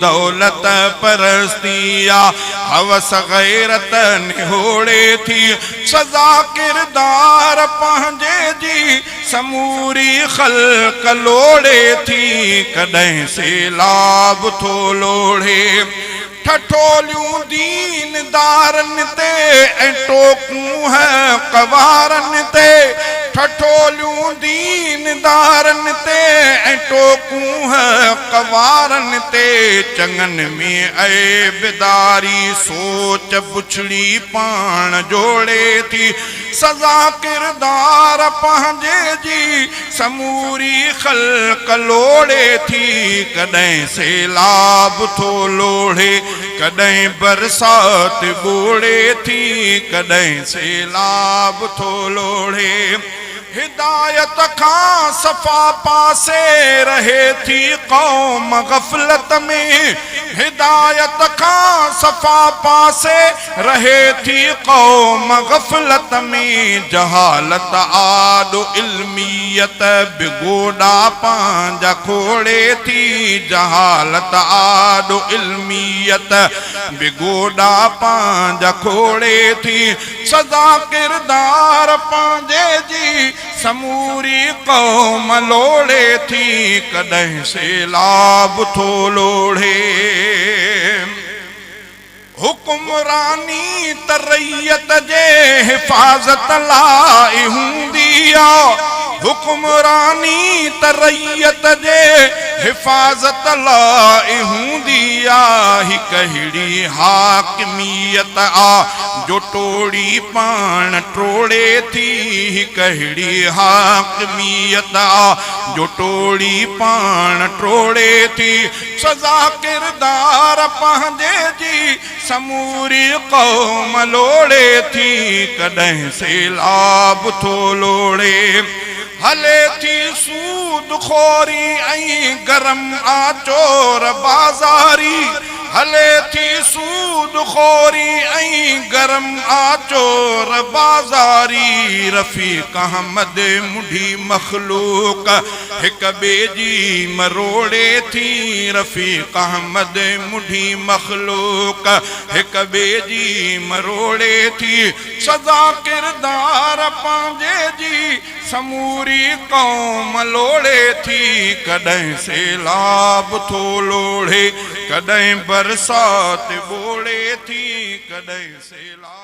दौलत परस्तिया हवस गैरत निहोड़े थी सजा किरदार पंहिंजे जी समूरी ख़ल्क़ लोड़े थी कॾहिं सैलाब थो लोढ़े ठठोलियूं दीनदारनि ते ऐं टोकूं है कवारनि ते ठठोलियूं दीनदारनि ते ऐं टोकूं है कवारनि ते चङनि में ऐबदारी सोच पुछड़ी पाण जोड़े थी सजा किरदार पंहिंजे जी समूरी ख़ल्क़ लोड़े थी कॾहिं सैलाब थो लोढ़े कॾहिं बरसात ॿोड़े थी कॾहिं सैलाब थो लोढ़े हिदायत खां सफ़ा पासे रहे थी क़ौम ग़फ़लत में हिदायत खां सफ़ा पासे रहे थी क़ौम ग़फ़लत में जहालत आॾो इल्मियत बिगोड़ा पंहिंजा खोड़े थी जहालत आॾो इल्मियत बिगोड़ा पंहिंजा खोड़े थी सदा किरदार पंहिंजे जी समूरी क़ौम लोड़े थी कॾहिं सैलाब थो लोढ़े हुकुमरानी तरैयत जे हिफ़ाज़त लाइ हूंदी आहे हुकुमरानी तरैयत जे हिफ़ाज़त लाइ हूंदी आहे कहिड़ी हाकिमियत आ जो टोड़ी पाण टोड़े थी कहिड़ी हाकिमियत आ जो टोड़ी पाण टोड़े थी सजा किरदार पंहिंजे जी समूरी क़ौम लोड़े थी कॾहिं सैलाब थो लोढ़े हले थी सूद खोरी ऐं गरम आचोर बाज़ारी हले थी सूद खोरी ऐं गरम आचोर बाज़ारी रफ़ीक़ अहमद मुढ़ी मख़लूक हिक ॿिए जी मरोड़े थी रफ़ीक़ अहमद मुढ़ी मख़लूक हिक ॿिए जी मरोड़े थी सदा किरदार पंहिंजे जी समूरी क़ौम लोड़े थी कॾहिं सैलाब थो लोढ़े कॾहिं बरसात ॿोड़े थी कॾहिं सैलाब